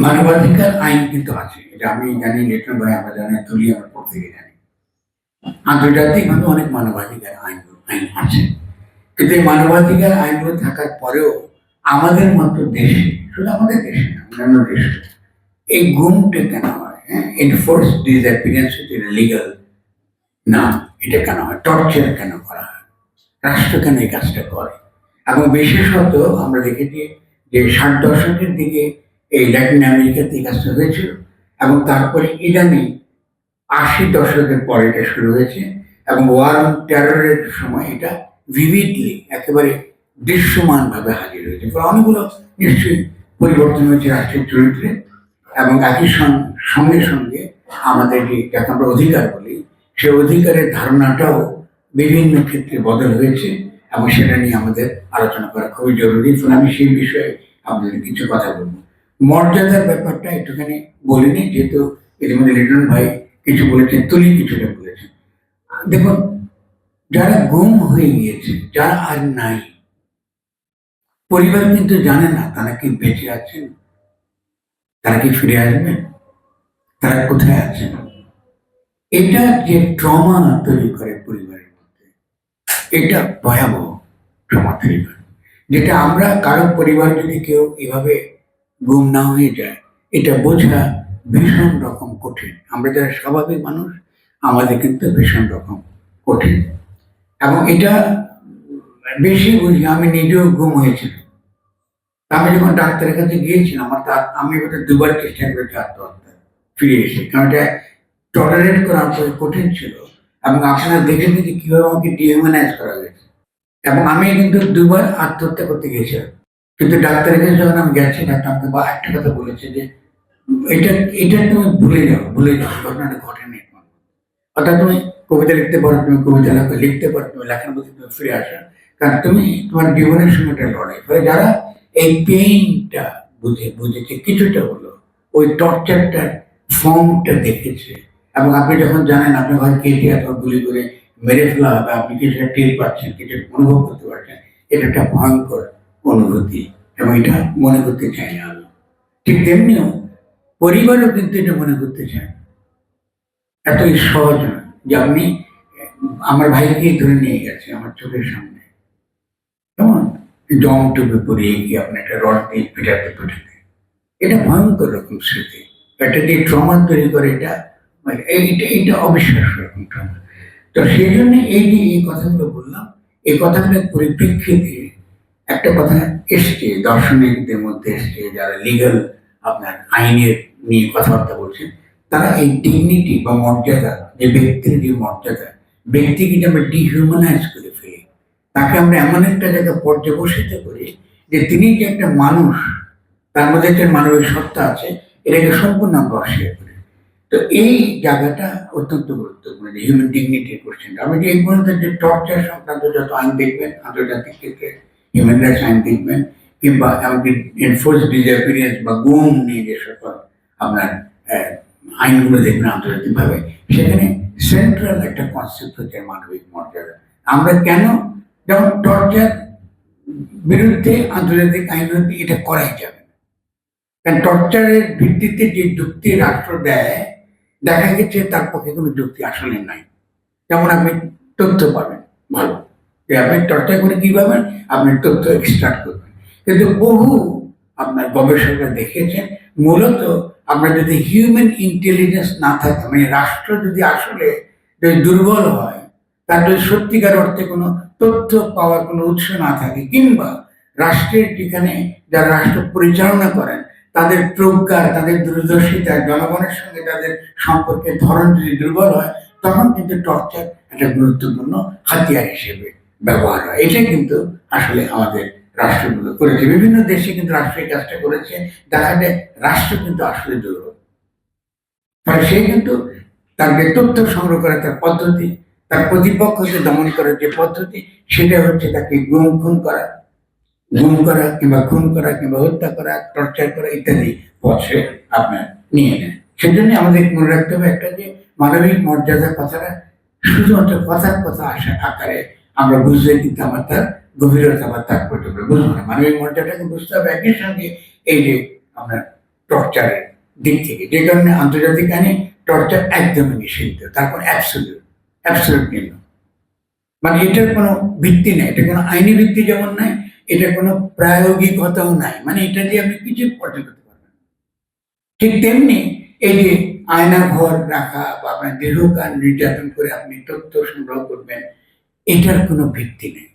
মানবাধিকার আইন কিন্তু আছে, এটা আমি জানি, লিটন ভাই আমরা জানি, তুলি আমরা প্রত্যেকে জানি। আন্তর্জাতিকভাবে অনেক মানবাধিকার আইন আইন আছে, কিন্তু এই মানবাধিকার আইনগুলো থাকার পরেও আমাদের মতো দেশে, শুধু আমাদের দেশে না, অন্যান্য দেশে এই গুমটা কেন হয়? হ্যাঁ, এনফোর্স ডিসঅ্যাপিয়ারেন্স লিগাল না, এটা কেন হয়? টর্চার কেন করা হয়? রাষ্ট্র কেন এই কাজটা করে? এবং বিশেষত আমরা দেখেছি যে 60 দশকের দিকে এই ল্যাটিন আমেরিকাতে এই কাজটা হয়েছিল, এবং তারপরে ইরানে 80 দশকের পরে এটা শুরু হয়েছে, এবং ওয়ার অন টেররের সময় এটা ভিভিডলি একেবারে দৃশ্যমান ভাবে হাজির হয়েছে। অনেকগুলো নিশ্চয়ই পরিবর্তন হয়েছে রাষ্ট্রের চরিত্রে, এবং একই সঙ্গে সঙ্গে আমাদের যে যাকে আমরা অধিকার বলি, সে অধিকারের ধারণাটাও বিভিন্ন ক্ষেত্রে বদল হয়েছে, এবং সেটা নিয়ে আমাদের আলোচনা করা খুবই জরুরি। ফলে আমি সেই বিষয়ে আপনাদের কিছু কথা বলবো। মর্যাদার ব্যাপারটা একটুখানি বলিনি, যেহেতু এর মধ্যে লিটন ভাই কিছু বলেছেন, তুলি কিছুটা বলেছেন। দেখুন, যারা গুম হয়ে গিয়েছে, যারা আর নাই, পরিবার কিন্তু জানে না তারা কি বেঁচে আছেন, তারা কি ফিরে আসবেন, তারা কোথায় আছেন। এটা যে ট্রমা তৈরি করে পরিবারের মধ্যে, এটা ভয়াবহ ট্রমা তৈরি করে, যেটা আমরা কারো পরিবার যদি কেউ এভাবে গুম না হয়ে যায়, এটা বোঝা ভীষণ রকম কঠিন। আমরা যারা স্বাভাবিক মানুষ, আমাদের কিন্তু ভীষণ রকম কঠিন, এবং এটা বেশি বুঝি। আমি নিজেও গুম হয়েছিল, আমি যখন ডাক্তারের কাছে গিয়েছিলাম, আমি ওটা 2বার চেষ্টা করেছি আত্মহত্যা, ফিরে এসে, কারণ এটা টলারেট করা কঠিন ছিল, এবং আপনারা দেখে যে কিভাবে আমাকে ডিহিউম্যানাইজ করা হয়েছে। এবং আমি কিন্তু 2বার আত্মহত্যা করতে গিয়েছিলাম, কিন্তু ডাক্তারের কাছে যখন আমি গেছি, ডাক্তার আমাকে একটা কথা বলেছে যে এটা এটা তুমি ভুলে যাও, ঘটনাটা ঘটেনি। অর্থাৎ তুমি কবিতা লিখতে পারো, তুমি কবিতা লিখতে পারো, তুমি লেখার মধ্যে তুমি ফিরে আসো, কারণ তুমি তোমার জীবনের সঙ্গে একটা লড়াই। ফলে যারা এই পেইনটা বুঝেছে কিছুটা হলো, ওই টর্চারটার ফর্মটা দেখেছে, এবং আপনি যখন জানেন আপনি হয়তো কেটে অথবা গুলি করে মেরে ফেলা হবে, আপনি কিছুটা টের পাচ্ছেন, কিছুটা অনুভব করতে পারছেন, এটা একটা ভয়ঙ্কর অনুভূতি, এবং এটা মনে করতে চাই না আমি। ঠিক তেমনিও পরিবারও কিন্তু এটা মনে করতে চায় না। এতই সহজ নয় যে আপনি আমার ভাইকে ধরে নিয়ে গেছে আমার চোখের সামনে, কেমন জং টুপে পরিয়ে গিয়ে আপনি একটা রড দিয়ে পেটাতে, এটা ভয়ঙ্কর রকম স্মৃতি, এটা যে ট্রমা তৈরি করে, এটা মানে এইটা অবিশ্বাস্য রকম ট্রমা। তো সেই জন্য এই যে এই কথাগুলো বললাম, এই কথাগুলোর পরিপ্রেক্ষিতে একটা কথা এসছে, দর্শনীদের মধ্যে এসছে, যারা লিগাল আপনার আইনের নিয়ে কথাবার্তা বলছেন, তারা এই ডিগনিটি বা মর্যাদা, যে ব্যক্তির যে মর্যাদা, ব্যক্তিকে যে আমরা ডিহিউম্যানাইজ করে ফেলি, তাকে আমরা এমন একটা জায়গায় পর্যবসিত করি যে তিনি যে একটা মানুষ, তার মধ্যে একটা মানবিক সত্তা আছে, এটাকে সম্পূর্ণ আমরা অস্বীকার করি। তো এই জায়গাটা অত্যন্ত গুরুত্বপূর্ণ, যে হিউম্যান ডিগনিটির কোশ্চেন। আমি যে এই পর্যন্ত যে টর্চার সংক্রান্ত যত আইন দেখবেন আন্তর্জাতিক ক্ষেত্রে, হিউম্যান রাইটস আইন দেখবেন, কিংবা এমনকি এনফোর্স ডিসঅ্যাপিয়ারেন্স বা গুম নিয়ে যে সকল আপনার আইনগুলো দেখবেন আন্তর্জাতিকভাবে, সেখানে সেন্ট্রাল একটা কনসেপ্ট হচ্ছে মানবিক মর্যাদা। আমরা কেন, যেমন টর্চার বিরুদ্ধে আন্তর্জাতিক আইন এটা করাই যাবে না, কারণ টর্চারের ভিত্তিতে যে যুক্তি রাষ্ট্র দেয়, দেখা গেছে তার পক্ষে কোনো যুক্তি আসলে নাই। যেমন আপনি তথ্য পাবেন ভালো, যে আপনি টর্চার করে কি পাবেন, আপনি তথ্য এক্সট্রাক্ট করবেন, কিন্তু বহু আপনার গবেষকরা দেখিয়েছেন, মূলত আমরা যদি হিউম্যান ইন্টেলিজেন্স না থাকে, মানে রাষ্ট্র যদি আসলে দুর্বল হয়, তার যদি সত্যিকার অর্থে কোনো তথ্য পাওয়ার কোনো উৎস না থাকে, কিংবা রাষ্ট্রের যেখানে যারা রাষ্ট্র পরিচালনা করেন তাদের প্রজ্ঞা, তাদের দূরদর্শিতা, জনগণের সঙ্গে তাদের সম্পর্কের ধরন যদি দুর্বল হয়, তখন কিন্তু টর্চার একটা গুরুত্বপূর্ণ হাতিয়ার হিসেবে ব্যবহার হয়। এটা কিন্তু আসলে আমাদের রাষ্ট্রগুলো করেছে, বিভিন্ন দেশে কিন্তু রাষ্ট্র এই কাজটা করেছে। দেখা যায় রাষ্ট্র কিন্তু আসলে দুর্বল, ফলে সে কিন্তু তার যে তথ্য সংগ্রহ করার তার পদ্ধতি, তার প্রতিপক্ষকে দমন করার যে পদ্ধতি, সেটা হচ্ছে তাকে গুম করা কিংবা খুন করা কিংবা হত্যা করা, টর্চার করা ইত্যাদি পথে আপনার নিয়ে নেয়। সেজন্য আমাদের মনে রাখতে হবে একটা, যে মানবিক মর্যাদার কথাটা শুধুমাত্র কথার কথা আকারে আমরা বুঝলে কিন্তু আমার তার গভীরতা বা তাৎপর্য বুঝবো না। মানবিক মর্যাদাকে বুঝতে হবে একই সঙ্গে এই যে আমরা টর্চারের দিক থেকে, যে কারণে আন্তর্জাতিক আইনে টর্চার একদমই নিষিদ্ধ, তার কোনো অ্যাবসলিউট নেই। মানে এটার কোনো ভিত্তি নাই, এটা কোনো আইনি ভিত্তি যেমন নাই, এটা কোনো প্রায়োগিকতাও নাই, মানে এটা দিয়ে আপনি কিছু অর্জন করতে পারবেন না। ঠিক তেমনি এই যে আয়না ঘর রাখা বা আপনার দীর্ঘকাল নির্যাতন করে আপনি তথ্য সংগ্রহ করবেন, এটার কোনো ভিত্তি নেই।